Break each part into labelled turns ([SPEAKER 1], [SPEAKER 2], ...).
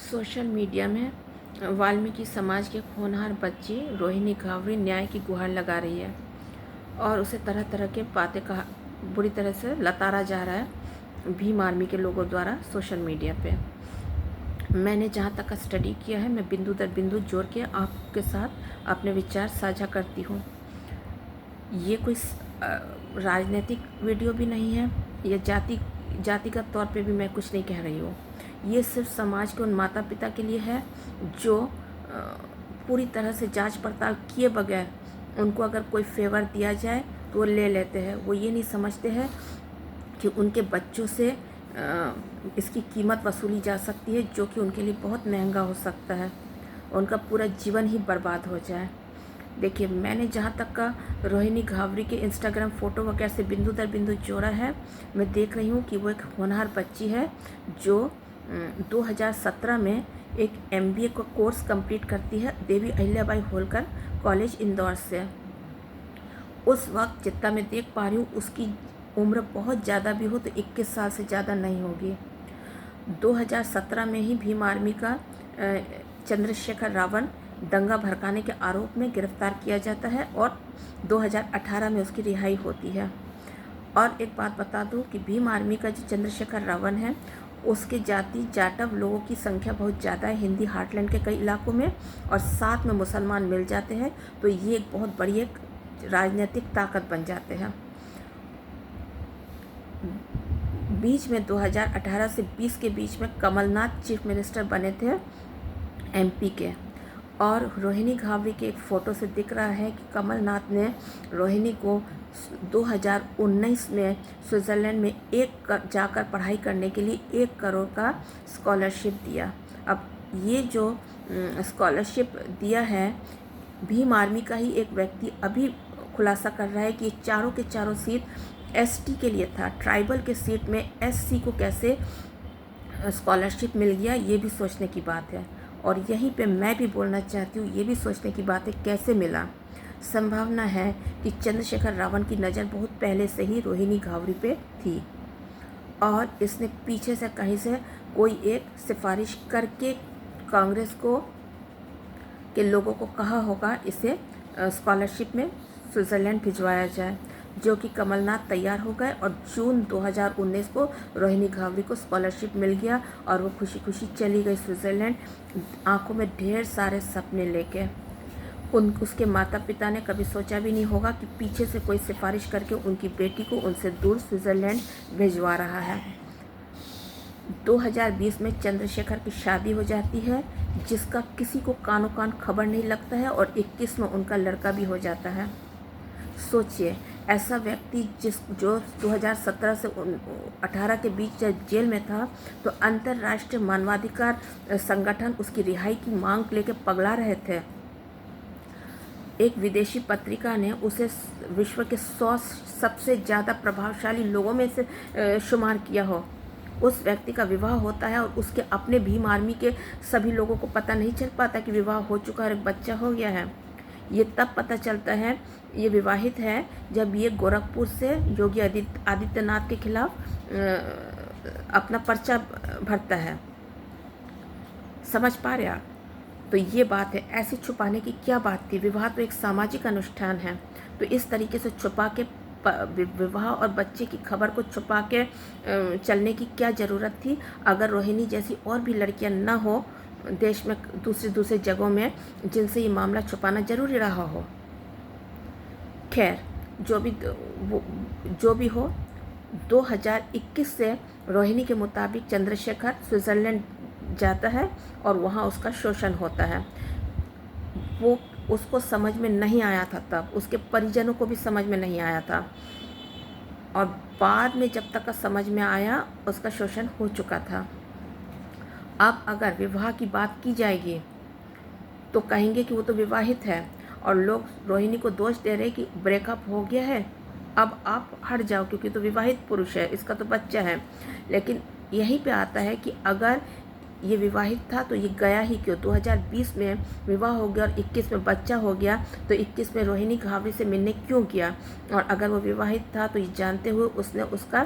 [SPEAKER 1] Social media में वाल्मीकि समाज के होनहार बच्ची रोहिणी घावरी न्याय की गुहार लगा रही है और उसे तरह तरह के बातें कहा बुरी तरह से लताड़ा जा रहा है भीम आर्मी के लोगों द्वारा सोशल मीडिया पे। मैंने जहाँ तक का स्टडी किया है, मैं बिंदु दर बिंदु जोड़ के आपके साथ अपने विचार साझा करती हूँ। ये कोई राजनीतिक वीडियो भी नहीं है या जातिगत तौर पे भी मैं कुछ नहीं कह रही हूँ। ये सिर्फ समाज के उन माता पिता के लिए है जो पूरी तरह से जांच पड़ताल किए बगैर उनको अगर कोई फेवर दिया जाए तो वो ले लेते हैं। वो ये नहीं समझते हैं कि उनके बच्चों से इसकी कीमत वसूली जा सकती है, जो कि उनके लिए बहुत महंगा हो सकता है। उनका पूरा जीवन ही बर्बाद हो जाए। देखिए, मैंने जहाँ तक का रोहिणी घावरी के इंस्टाग्राम फ़ोटो वगैरह से बिंदु दर बिंदु जोड़ा है, मैं देख रही हूँ कि वो एक होनहार बच्ची है जो 2017 में एक MBA का कोर्स कंप्लीट करती है देवी अहिल्याबाई होलकर कॉलेज इंदौर से। उस वक्त जितना मैं देख पा रही हूँ उसकी उम्र बहुत ज़्यादा भी हो तो 21 साल से ज़्यादा नहीं होगी। 2017 में ही भीम आर्मी का चंद्रशेखर रावण दंगा भड़काने के आरोप में गिरफ्तार किया जाता है और 2018 में उसकी रिहाई होती है। और एक बात बता दूं कि भीम आर्मी का जो चंद्रशेखर रावण है, उसके जाति जाटव लोगों की संख्या बहुत ज़्यादा है हिंदी हार्टलैंड के कई इलाकों में, और साथ में मुसलमान मिल जाते हैं, तो ये एक बहुत बड़ी एक राजनीतिक ताकत बन जाते हैं। बीच में 2018 से 20 के बीच में कमलनाथ चीफ मिनिस्टर बने थे MP के, और रोहिणी घावरी के एक फ़ोटो से दिख रहा है कि कमलनाथ ने रोहिणी को 2019 में स्विट्ज़रलैंड में जाकर पढ़ाई करने के लिए 1 करोड़ का स्कॉलरशिप दिया। अब ये जो स्कॉलरशिप दिया है, भीम आर्मी का ही एक व्यक्ति अभी खुलासा कर रहा है कि चारों के चारों सीट ST के लिए था। ट्राइबल के सीट में SC को कैसे स्कॉलरशिप मिल गया, ये भी सोचने की बात है। और यहीं पे मैं भी बोलना चाहती हूँ, ये भी सोचने की बात है कैसे मिला। संभावना है कि चंद्रशेखर रावण की नज़र बहुत पहले से ही रोहिणी घावरी पे थी और इसने पीछे से कहीं से कोई एक सिफारिश करके कांग्रेस को के लोगों को कहा होगा इसे स्कॉलरशिप में स्विट्ज़रलैंड भिजवाया जाए, जो कि कमलनाथ तैयार हो गए और जून 2019 को रोहिणी घावरी को स्कॉलरशिप मिल गया और वो खुशी खुशी चली गई स्विट्ज़रलैंड, आंखों में ढेर सारे सपने लेके। उसके माता पिता ने कभी सोचा भी नहीं होगा कि पीछे से कोई सिफारिश करके उनकी बेटी को उनसे दूर स्विट्ज़रलैंड भिजवा रहा है। 2020 में चंद्रशेखर की शादी हो जाती है, जिसका किसी को कानो कान खबर नहीं लगता है, और 21 में उनका लड़का भी हो जाता है। सोचिए, ऐसा व्यक्ति जो 2017 से 18 के बीच जब जेल में था, तो अंतर्राष्ट्रीय मानवाधिकार संगठन उसकी रिहाई की मांग लेकर पगला रहे थे। एक विदेशी पत्रिका ने उसे विश्व के 100 सबसे ज़्यादा प्रभावशाली लोगों में से शुमार किया हो। उस व्यक्ति का विवाह होता है और उसके अपने भीम आर्मी के सभी लोगों को पता नहीं चल पाता कि विवाह हो चुका है और एक बच्चा हो गया है। ये तब पता चलता है ये विवाहित है जब ये गोरखपुर से योगी आदित्यनाथ के खिलाफ अपना पर्चा भरता है। समझ पा रहे आप? तो ये बात है, ऐसे छुपाने की क्या बात थी? विवाह तो एक सामाजिक अनुष्ठान है, तो इस तरीके से छुपा के विवाह और बच्चे की खबर को छुपा के चलने की क्या ज़रूरत थी? अगर रोहिणी जैसी और भी लड़कियां ना हो देश में दूसरे जगहों में जिनसे ये मामला छुपाना जरूरी रहा हो। खैर, जो भी हो, 2021 से रोहिणी के मुताबिक चंद्रशेखर स्विट्ज़रलैंड जाता है और वहाँ उसका शोषण होता है। वो उसको समझ में नहीं आया था, तब उसके परिजनों को भी समझ में नहीं आया था, और बाद में जब तक का समझ में आया उसका शोषण हो चुका था। अब अगर विवाह की बात की जाएगी तो कहेंगे कि वो तो विवाहित है, और लोग रोहिणी को दोष दे रहे कि ब्रेकअप हो गया है, अब आप हट जाओ क्योंकि तो विवाहित पुरुष है, इसका तो बच्चा है। लेकिन यहीं पे आता है कि अगर ये विवाहित था तो ये गया ही क्यों? 2020 में विवाह हो गया और 21 में बच्चा हो गया, तो 21 में रोहिणी घावरी से मिलने क्यों किया? और अगर वो विवाहित था तो ये जानते हुए उसने उसका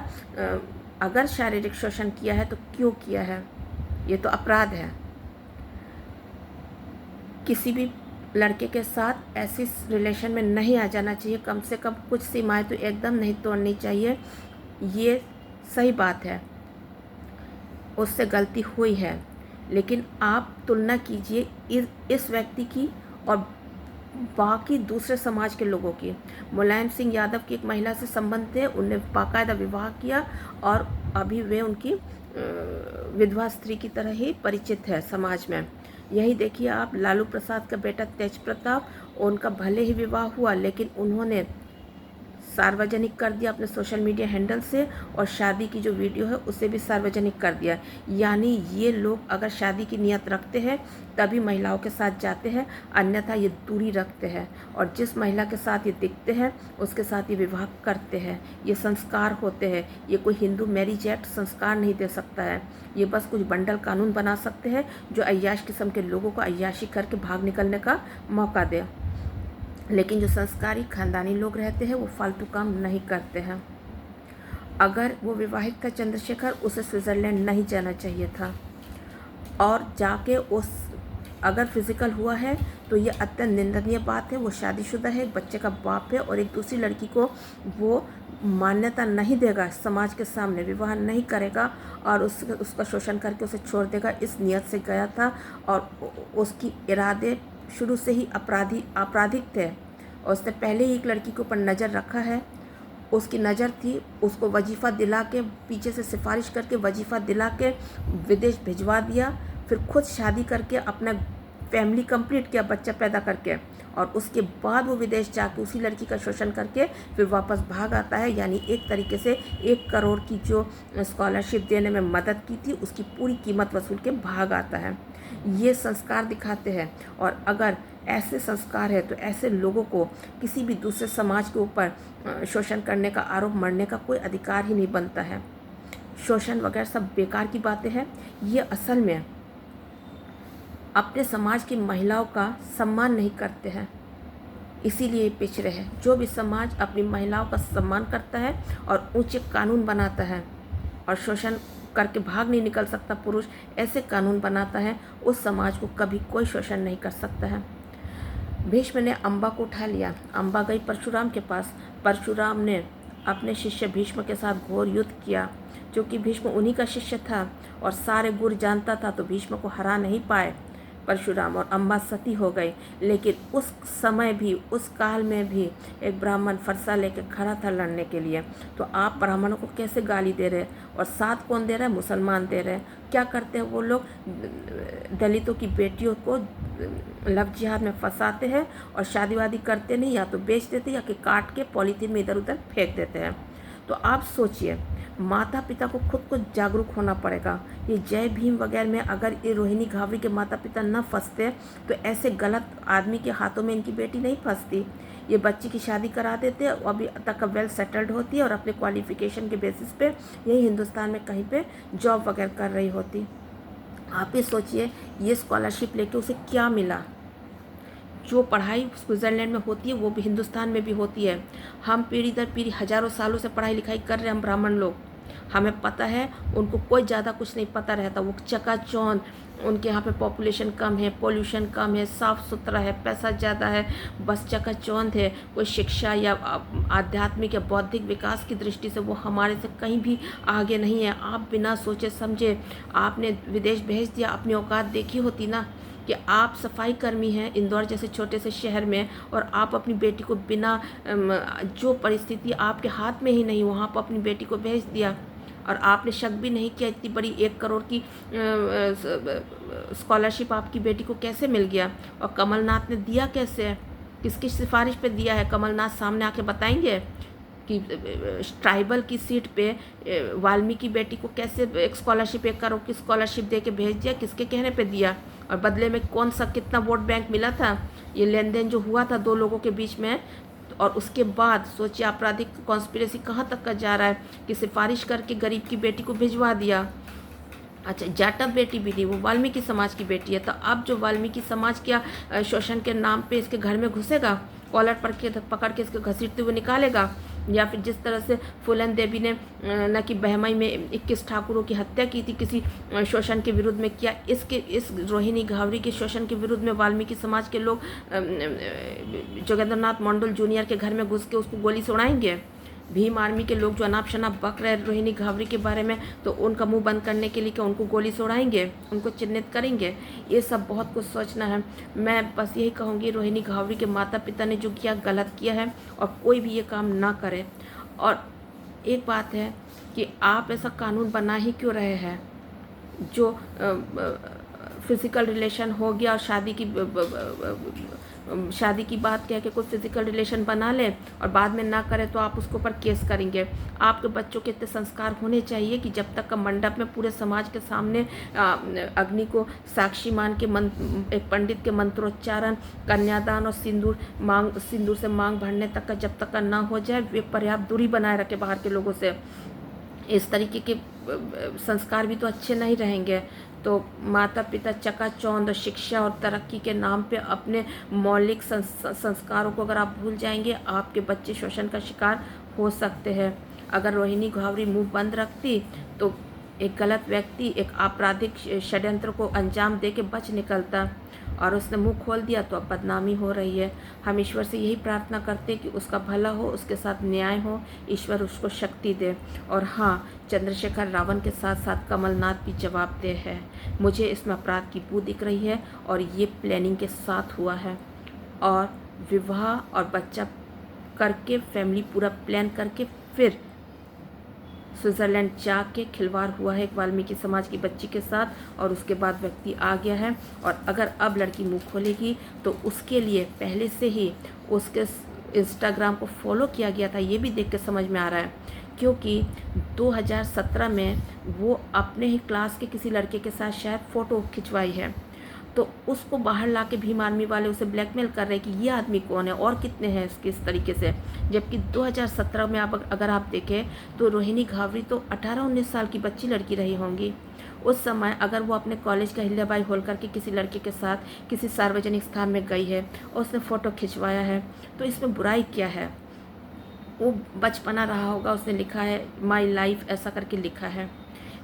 [SPEAKER 1] अगर शारीरिक शोषण किया है तो क्यों किया है? ये तो अपराध है। किसी भी लड़के के साथ ऐसी रिलेशन में नहीं आ जाना चाहिए। कम से कम कुछ सीमाएं तो एकदम नहीं तोड़नी चाहिए। ये सही बात है, उससे गलती हुई है, लेकिन आप तुलना कीजिए इस व्यक्ति की और बाकी दूसरे समाज के लोगों की। मुलायम सिंह यादव की एक महिला से संबंध थे, उनने बाकायदा विवाह किया और अभी वे उनकी विधवा स्त्री की तरह ही परिचित है समाज में। यही देखिए आप, लालू प्रसाद का बेटा तेज प्रताप, उनका भले ही विवाह हुआ लेकिन उन्होंने सार्वजनिक कर दिया अपने सोशल मीडिया हैंडल से, और शादी की जो वीडियो है उसे भी सार्वजनिक कर दिया। यानी ये लोग अगर शादी की नियत रखते हैं तभी महिलाओं के साथ जाते हैं, अन्यथा ये दूरी रखते हैं और जिस महिला के साथ ये दिखते हैं उसके साथ ये विवाह करते हैं। ये संस्कार होते हैं। ये कोई हिंदू मैरिज एक्ट संस्कार नहीं दे सकता है। ये बस कुछ बंडल कानून बना सकते हैं जो अय्याश किस्म के लोगों को अय्याशी करके भाग निकलने का मौका दे, लेकिन जो संस्कारी खानदानी लोग रहते हैं वो फालतू काम नहीं करते हैं। अगर वो विवाहित था चंद्रशेखर, उसे स्विट्ज़रलैंड नहीं जाना चाहिए था, और जाके उस अगर फिजिकल हुआ है तो ये अत्यंत निंदनीय बात है। वो शादीशुदा है, एक बच्चे का बाप है और एक दूसरी लड़की को वो मान्यता नहीं देगा, समाज के सामने विवाह नहीं करेगा और उसका शोषण करके उसे छोड़ देगा। इस नियत से गया था और उसकी इरादे शुरू से ही आपराधिक थे और उसने पहले ही एक लड़की के ऊपर नज़र रखा है। उसकी नज़र थी, उसको वजीफ़ा दिला के, पीछे से सिफारिश करके वजीफ़ा दिला के विदेश भिजवा दिया, फिर खुद शादी करके अपना फैमिली कंप्लीट किया बच्चा पैदा करके, और उसके बाद वो विदेश जाके उसी लड़की का शोषण करके फिर वापस भाग आता है। यानी एक तरीके से 1 करोड़ की जो स्कॉलरशिप देने में मदद की थी उसकी पूरी कीमत वसूल के भाग आता है। ये संस्कार दिखाते हैं, और अगर ऐसे संस्कार है तो ऐसे लोगों को किसी भी दूसरे समाज के ऊपर शोषण करने का आरोप मढ़ने का कोई अधिकार ही नहीं बनता है। शोषण वगैरह सब बेकार की बातें हैं। ये असल में अपने समाज की महिलाओं का सम्मान नहीं करते हैं, इसीलिए पिछड़े हैं। जो भी समाज अपनी महिलाओं का सम्मान करता है और ऊंचे कानून बनाता है और शोषण करके भाग नहीं निकल सकता पुरुष, ऐसे कानून बनाता है, उस समाज को कभी कोई शोषण नहीं कर सकता है। भीष्म ने अम्बा को उठा लिया। अम्बा गई परशुराम के पास। परशुराम ने अपने शिष्य भीष्म के साथ घोर युद्ध किया, क्योंकि भीष्म उन्हीं का शिष्य था और सारे गुर जानता था, तो भीष्म को हरा नहीं पाए परशुराम, और अम्बा सती हो गई। लेकिन उस समय भी, उस काल में भी एक ब्राह्मण फरसा लेकर खड़ा था लड़ने के लिए। तो आप ब्राह्मणों को कैसे गाली दे रहे हैं? और साथ कौन दे रहा है? मुसलमान दे रहे हैं। क्या करते हैं वो लोग? दलितों की बेटियों को लव जिहाद में फंसाते हैं और शादी वादी करते नहीं, या तो बेच देते या कि काट के पॉलीथीन में इधर उधर फेंक देते हैं। तो आप सोचिए, माता पिता को खुद को जागरूक होना पड़ेगा। ये जय भीम वगैरह में अगर ये रोहिणी घावरी के माता पिता न फंसते तो ऐसे गलत आदमी के हाथों में इनकी बेटी नहीं फंसती। ये बच्ची की शादी करा देते, अभी तक वेल सेटल्ड होती है और अपने क्वालिफिकेशन के बेसिस पे यही हिंदुस्तान में कहीं पे जॉब वगैरह कर रही होती। आप ही सोचिए, ये स्कॉलरशिप लेके उसे क्या मिला? जो पढ़ाई स्विट्ज़रलैंड में होती है वो भी हिंदुस्तान में भी होती है। हम पीढ़ी दर पीढ़ी हज़ारों सालों से पढ़ाई लिखाई कर रहे हैं, हम ब्राह्मण लोग, हमें पता है। उनको कोई ज़्यादा कुछ नहीं पता रहता, वो चकाचौंध। उनके यहाँ पे पॉपुलेशन कम है, पोल्यूशन कम है, साफ़ सुथरा है, पैसा ज़्यादा है, बस चकाचौंध है। कोई शिक्षा या आध्यात्मिक या बौद्धिक विकास की दृष्टि से वो हमारे से कहीं भी आगे नहीं है। आप बिना सोचे समझे आपने विदेश भेज दिया, अपनी औकात देखी होती ना, कि आप सफाई कर्मी हैं इंदौर जैसे छोटे से शहर में, और आप अपनी बेटी को बिना जो परिस्थिति आपके हाथ में ही नहीं, वहाँ पर अपनी बेटी को भेज दिया, और आपने शक भी नहीं किया इतनी बड़ी 1 करोड़ की स्कॉलरशिप आपकी बेटी को कैसे मिल गया। और कमलनाथ ने दिया कैसे है? किसकी सिफारिश पे दिया है? कमलनाथ सामने आके बताएंगे कि ट्राइबल की सीट पे वाल्मीकि बेटी को कैसे एक स्कॉलरशिप, 1 करोड़ की स्कॉलरशिप दे के भेज दिया, किसके कहने पे दिया, और बदले में कौन सा कितना वोट बैंक मिला था? ये लेन देन जो हुआ था 2 लोगों के बीच में, और उसके बाद सोचिए आपराधिक कॉन्स्पिरेसी कहाँ तक का जा रहा है कि सिफारिश करके गरीब की बेटी को भिजवा दिया। अच्छा, जाटव बेटी भी थी, वो वाल्मीकि समाज की बेटी है, तो अब जो वाल्मीकि समाज क्या शोषण के नाम पे इसके घर में घुसेगा, कॉलर पर के पकड़ के इसके घसीटते हुए निकालेगा, या फिर जिस तरह से फूलन देवी ने न कि बहमई में 21 ठाकुरों की हत्या की थी किसी शोषण के विरुद्ध में किया, इस रोहिणी घावरी के शोषण के विरुद्ध में वाल्मीकि समाज के लोग जोगेंद्रनाथ मंडल जूनियर के घर में घुस के उसको गोली से उड़ाएंगे। भीम आर्मी के लोग जो अनाप शनाप बक रहे रोहिणी घावरी के बारे में, तो उनका मुंह बंद करने के लिए क्या उनको गोली से उड़ाएंगे, उनको चिन्हित करेंगे? ये सब बहुत कुछ सोचना है। मैं बस यही कहूँगी, रोहिणी घावरी के माता पिता ने जो किया गलत किया है और कोई भी ये काम ना करे। और एक बात है कि आप ऐसा कानून बना ही क्यों रहे हैं जो फिज़िकल रिलेशन हो गया और शादी की बात कह के कोई फिज़िकल रिलेशन बना ले और बाद में ना करे तो आप उसके ऊपर केस करेंगे। आपके बच्चों के इतने संस्कार होने चाहिए कि जब तक का मंडप में पूरे समाज के सामने अग्नि को साक्षी मान के एक पंडित के मंत्रोच्चारण, कन्यादान और सिंदूर से मांग भरने तक का जब तक का ना हो जाए, वे पर्याप्त दूरी बनाए रखे बाहर के लोगों से। इस तरीके के संस्कार भी तो अच्छे नहीं रहेंगे। तो माता पिता चकाचौंध शिक्षा और तरक्की के नाम पे अपने मौलिक संस्कारों को अगर आप भूल जाएंगे, आपके बच्चे शोषण का शिकार हो सकते हैं। अगर रोहिणी घावरी मुंह बंद रखती तो एक गलत व्यक्ति एक आपराधिक षड्यंत्र को अंजाम दे के बच निकलता, और उसने मुंह खोल दिया तो अब बदनामी हो रही है। हम ईश्वर से यही प्रार्थना करते कि उसका भला हो, उसके साथ न्याय हो, ईश्वर उसको शक्ति दे। और हाँ, चंद्रशेखर रावण के साथ साथ कमलनाथ भी जवाबदेह है। मुझे इसमें अपराध की बू दिख रही है और ये प्लानिंग के साथ हुआ है, और विवाह और बच्चा करके फैमिली पूरा प्लान करके फिर स्विट्ज़रलैंड जाके खिलवाड़ हुआ है एक वाल्मीकि समाज की बच्ची के साथ, और उसके बाद व्यक्ति आ गया है। और अगर अब लड़की मुंह खोलेगी तो उसके लिए पहले से ही उसके इंस्टाग्राम को फॉलो किया गया था, ये भी देख के समझ में आ रहा है। क्योंकि 2017 में वो अपने ही क्लास के किसी लड़के के साथ शायद फ़ोटो खिंचवाई है, तो उसको बाहर ला के भीम आर्मी वाले उसे ब्लैकमेल कर रहे हैं कि ये आदमी कौन है और कितने हैं इसके इस तरीके से। जबकि 2017 में अगर आप देखें तो रोहिणी घावरी तो 18-19 साल की बच्ची लड़की रही होंगी। उस समय अगर वो अपने कॉलेज का हिल्याबाई होलकर के किसी लड़के के साथ किसी सार्वजनिक स्थान में गई है और उसने फ़ोटो खिंचवाया है, तो इसमें बुराई क्या है? वो बचपना रहा होगा, उसने लिखा है माई लाइफ ऐसा करके लिखा है,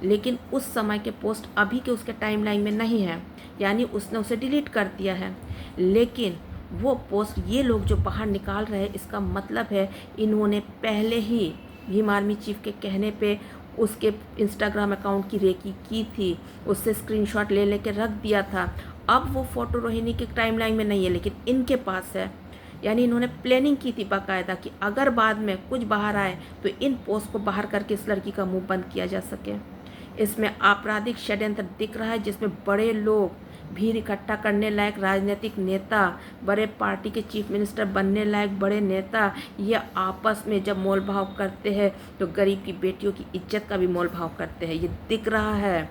[SPEAKER 1] लेकिन उस समय के पोस्ट अभी के उसके टाइमलाइन में नहीं है, यानी उसने उसे डिलीट कर दिया है। लेकिन वो पोस्ट ये लोग जो बाहर निकाल रहे हैं, इसका मतलब है इन्होंने पहले ही भीम आर्मी चीफ के कहने पे उसके इंस्टाग्राम अकाउंट की रेकी की थी, उससे स्क्रीनशॉट ले लेके रख दिया था। अब वो फ़ोटो रोहिणी के टाइमलाइन में नहीं है, लेकिन इनके पास है। यानी इन्होंने प्लानिंग की थी बाकायदा कि अगर बाद में कुछ बाहर आए तो इन पोस्ट को बाहर करके इस लड़की का मुंह बंद किया जा सके। इसमें आपराधिक षड्यंत्र दिख रहा है, जिसमें बड़े लोग, भीड़ इकट्ठा करने लायक राजनीतिक नेता, बड़े पार्टी के चीफ मिनिस्टर बनने लायक बड़े नेता, ये आपस में जब मोल भाव करते हैं तो गरीब की बेटियों की इज्जत का भी मोल भाव करते हैं। ये दिख रहा है।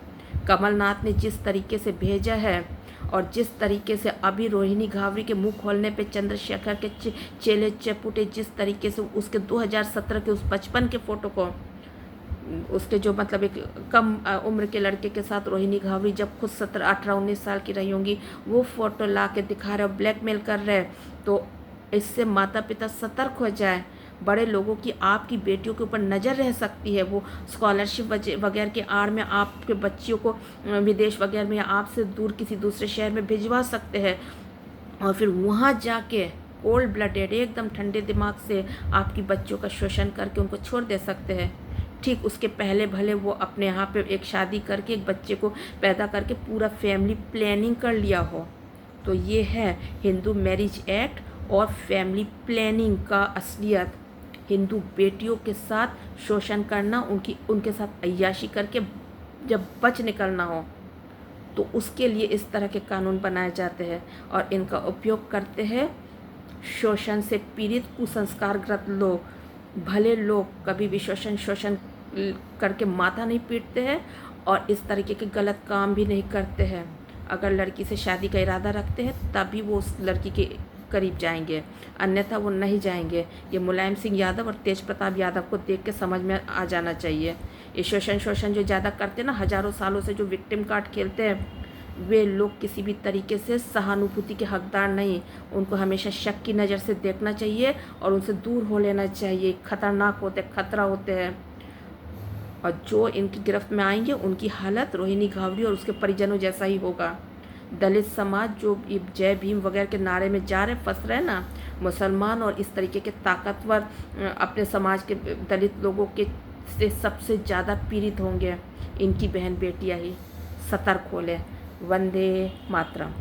[SPEAKER 1] कमलनाथ ने जिस तरीके से भेजा है और जिस तरीके से अभी रोहिणी घावरी के मुंह खोलने पे चंद्रशेखर के चेले चपुटे जिस तरीके से उसके 2017 के उस बचपन के फ़ोटो को, उसके जो मतलब एक कम उम्र के लड़के के साथ रोहिणी घावरी जब खुद 17, 18, 19 साल की रही होंगी, वो फ़ोटो ला के दिखा रहे और ब्लैकमेल कर रहे हैं, तो इससे माता पिता सतर्क हो जाए। बड़े लोगों की आपकी बेटियों के ऊपर नज़र रह सकती है। वो स्कॉलरशिप वगैरह के आड़ में आपके बच्चियों को विदेश वगैरह में आपसे दूर किसी दूसरे शहर में भिजवा सकते हैं, और फिर वहाँ जाके कोल्ड ब्लडेड एकदम ठंडे दिमाग से आपकी बच्चियों का शोषण करके उनको छोड़ दे सकते हैं। ठीक उसके पहले भले वो अपने यहाँ पे एक शादी करके एक बच्चे को पैदा करके पूरा फैमिली प्लानिंग कर लिया हो। तो ये है हिंदू मैरिज एक्ट और फैमिली प्लानिंग का असलियत। हिंदू बेटियों के साथ शोषण करना, उनके साथ अय्याशी करके जब बच निकलना हो तो उसके लिए इस तरह के कानून बनाए जाते हैं, और इनका उपयोग करते हैं शोषण से पीड़ित कुसंस्कारग्रस्त लोग। भले लोग कभी भी शोषण करके माथा नहीं पीटते हैं और इस तरीके के गलत काम भी नहीं करते हैं। अगर लड़की से शादी का इरादा रखते हैं तभी वो उस लड़की के करीब जाएंगे, अन्यथा वो नहीं जाएंगे। ये मुलायम सिंह यादव और तेज प्रताप यादव को देख के समझ में आ जाना चाहिए। ये शोषण जो ज़्यादा करते हैं ना, हज़ारों सालों से जो विक्टिम कार्ड खेलते हैं, वे लोग किसी भी तरीके से सहानुभूति के हकदार नहीं। उनको हमेशा शक की नज़र से देखना चाहिए और उनसे दूर हो लेना चाहिए। खतरनाक होते, खतरा होते हैं, और जो इनकी गिरफ्त में आएंगे उनकी हालत रोहिणी घावरी और उसके परिजनों जैसा ही होगा। दलित समाज जो ये जय भीम वगैरह के नारे में जा रहे, फंस रहे ना, मुसलमान और इस तरीके के ताकतवर अपने समाज के दलित लोगों के से सबसे ज़्यादा पीड़ित होंगे इनकी बहन बेटियां ही। सतर्क हो लें। वंदे मातरम।